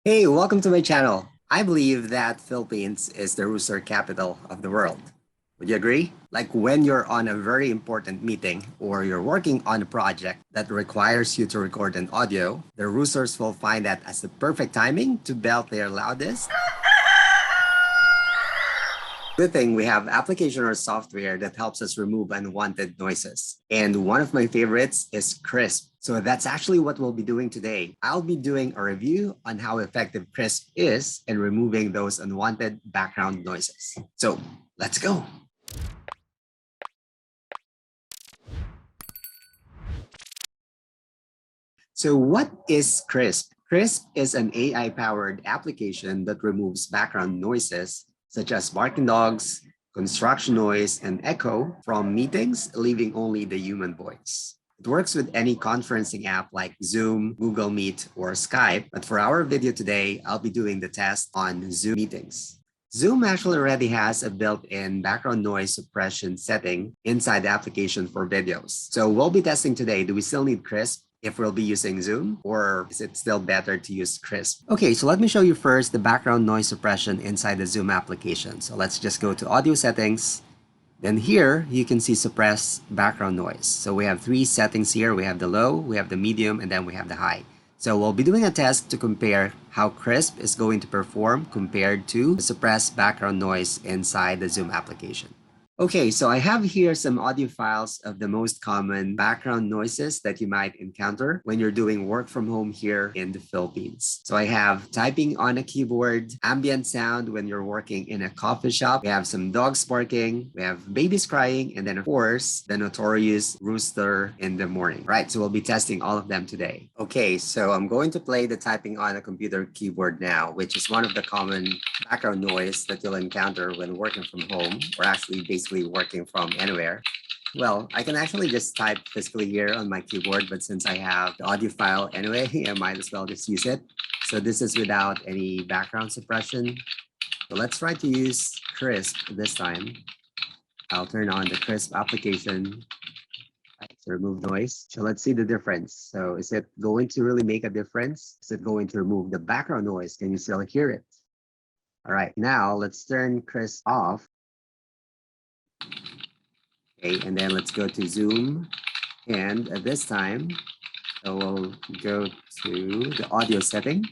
Hey, welcome to my channel. I believe that Philippines is the rooster capital of the world. Would you agree? Like when you're on a very important meeting or you're working on a project that requires you to record an audio, the roosters will find that as the perfect timing to belt their loudest. Good thing we have application or software that helps us remove unwanted noises. And one of my favorites is Krisp. So that's actually what we'll be doing today. I'll be doing a review on how effective Krisp is in removing those unwanted background noises. So let's go. So what is Krisp? Krisp is an AI-powered application that removes background noises such as barking dogs, construction noise, and echo from meetings, leaving only the human voice. It works with any conferencing app like Zoom, Google Meet, or Skype, but for our video today, I'll be doing the test on Zoom meetings. Zoom actually already has a built-in background noise suppression setting inside the application for videos. So we'll be testing today. Do we still need Krisp if we'll be using Zoom, or is it still better to use Krisp? Okay, so let me show you first the background noise suppression inside the Zoom application. So let's just go to audio settings. Then here you can see suppress background noise. So we have three settings here. We have the low, we have the medium, and then we have the high. So we'll be doing a test to compare how Krisp is going to perform compared to the suppressed background noise inside the Zoom application. Okay, so I have here some audio files of the most common background noises that you might encounter when you're doing work from home here in the Philippines. So I have typing on a keyboard, ambient sound when you're working in a coffee shop. We have some dogs barking, we have babies crying, and then of course, the notorious rooster in the morning. Right, so we'll be testing all of them today. Okay, so I'm going to play the typing on a computer keyboard now, which is one of the common background noise that you'll encounter when working from home, or actually basically working from anywhere. Well, I can actually just type physically here on my keyboard, but since I have the audio file anyway, I might as well just use it. So this is without any background suppression. So let's try to use Krisp this time. I'll turn on the Krisp application to remove noise. So let's see the difference. So is it going to really make a difference? Is it going to remove the background noise? Can you still hear it? All right, now let's turn Krisp off. Okay, and then let's go to Zoom. And at this time, so we'll go to the audio setting.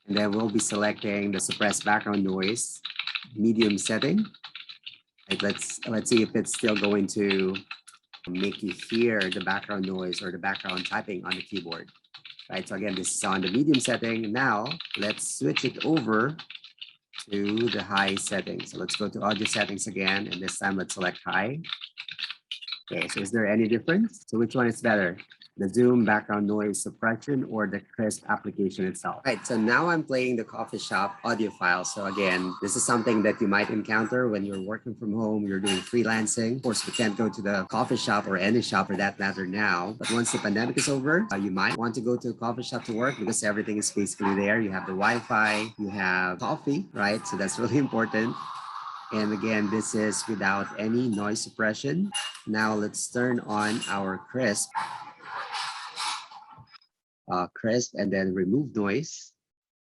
And then we'll be selecting the suppress background noise medium setting. Right, let's see if it's still going to make you hear the background noise or the background typing on the keyboard. Right, so again, this is on the medium setting. Now let's switch it over to the high setting. So let's go to audio settings again, and this time let's select high. Okay, so is there any difference? So which one is better? The Zoom background noise suppression or the Krisp application itself? Right, so now I'm playing the coffee shop audio file. So again, this is something that you might encounter when you're working from home, you're doing freelancing. Of course, we can't go to the coffee shop or any shop for that matter now. But once the pandemic is over, you might want to go to a coffee shop to work because everything is basically there. You have the Wi-Fi, you have coffee, right? So that's really important. And again, this is without any noise suppression. Now let's turn on our Krisp and then remove noise.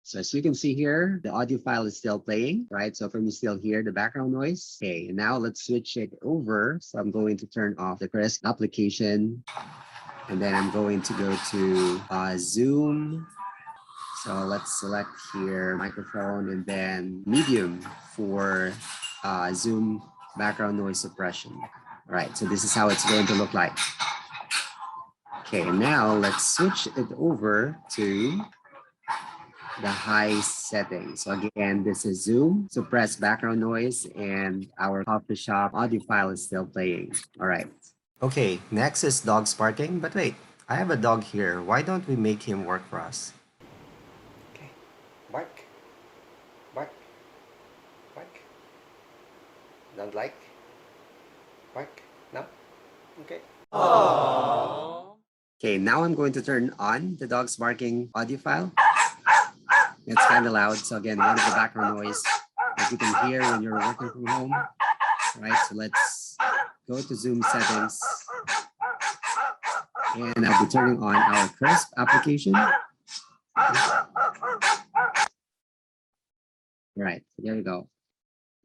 So as you can see here, the audio file is still playing, right? So from you still hear the background noise. Okay, and now let's switch it over. So I'm going to turn off the Krisp application, and then I'm going to go to Zoom. So let's select here microphone and then medium for Zoom background noise suppression. All right, so this is how it's going to look like. Okay, now let's switch it over to the high setting. So again, this is Zoom, suppress background noise, and our coffee shop audio file is still playing. All right. Okay, next is dogs barking, but wait, I have a dog here. Why don't we make him work for us? Okay, bark, bark, bark. Don't like? Bark? No? Okay. Aww. Okay, now I'm going to turn on the dog's barking audio file. It's kind of loud. So again, one of the background noise that you can hear when you're working from home. All right, so let's go to Zoom settings. And I'll be turning on our Krisp application. All right, there we go.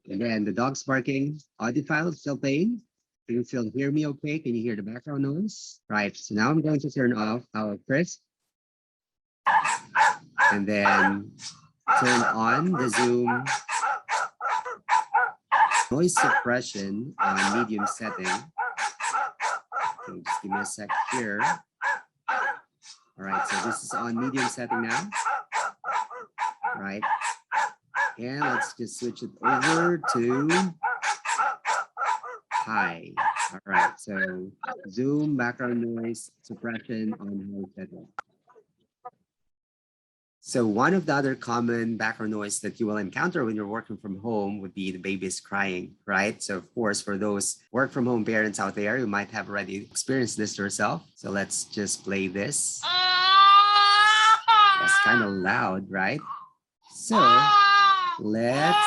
And then the dog's barking, audio file is still playing. Can you still hear me okay? Can you hear the background noise? Right, so now I'm going to turn off our crisp and then turn on the Zoom noise suppression on medium setting. Okay, just give me a sec here. All right, so this is on medium setting now. All right, and let's just switch it over to high. All right, so Zoom background noise suppression on high setting. So one of the other common background noise that you will encounter when you're working from home would be the babies crying, right? So of course, for those work from home parents out there, you might have already experienced this yourself. So let's just play this. That's kind of loud, right? So let's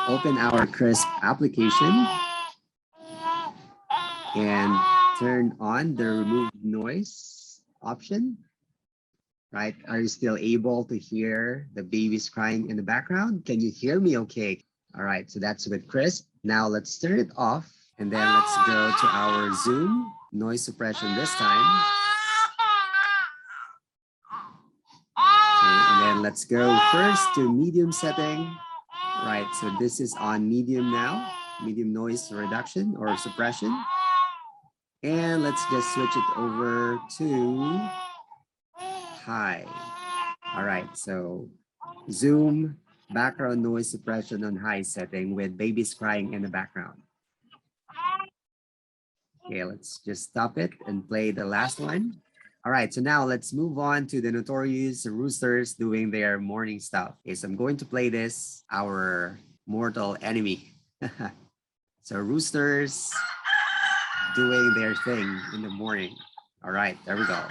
open our Krisp application and turn on the remove noise option. Right? Are you still able to hear the babies crying in the background? Can you hear me okay? All right, so that's with Krisp. Now let's turn it off and then let's go to our Zoom noise suppression this time. Okay, and then let's go first to medium setting. All right, so this is on medium now, medium noise reduction or suppression. And let's just switch it over to high. All right, so Zoom background noise suppression on high setting with babies crying in the background. Okay, let's just stop it and play the last one. All right, so now let's move on to the notorious roosters doing their morning stuff. Okay, so I'm going to play this, our mortal enemy. So roosters doing their thing in the morning. All right, there we go.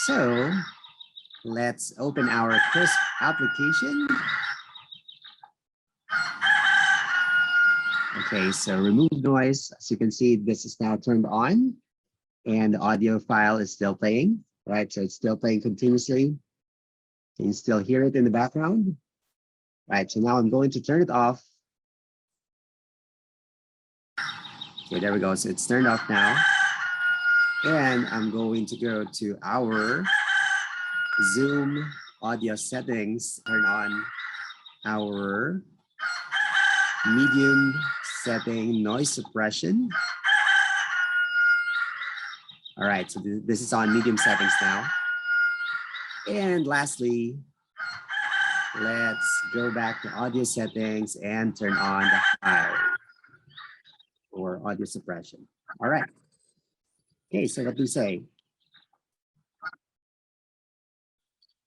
So let's open our Krisp application. Okay, so remove noise. As you can see, this is now turned on and the audio file is still playing, right? So it's still playing continuously. Can you still hear it in the background? Right, so now I'm going to turn it off. Okay, there we go. So it's turned off now. And I'm going to go to our Zoom audio settings, turn on our medium setting noise suppression. All right, so this is on medium settings now. And lastly, let's go back to audio settings and turn on the high for audio suppression. All right. Okay, so what do you say?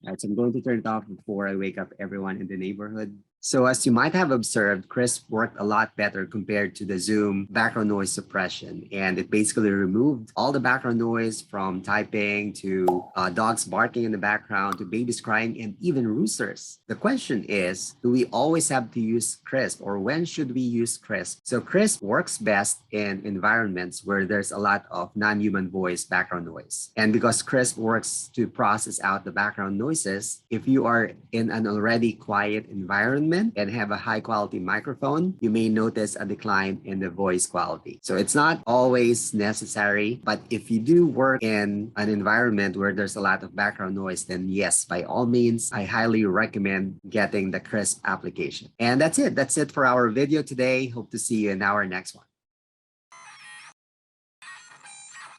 All right, so I'm going to turn it off before I wake up everyone in the neighborhood. So as you might have observed, Krisp worked a lot better compared to the Zoom background noise suppression. And it basically removed all the background noise from typing to dogs barking in the background to babies crying and even roosters. The question is, do we always have to use Krisp or when should we use Krisp? So Krisp works best in environments where there's a lot of non-human voice background noise. And because Krisp works to process out the background noises, if you are in an already quiet environment, and have a high quality microphone, you may notice a decline in the voice quality. So it's not always necessary, but if you do work in an environment where there's a lot of background noise, then yes, by all means, I highly recommend getting the Krisp application. And that's it. That's it for our video today. Hope to see you in our next one.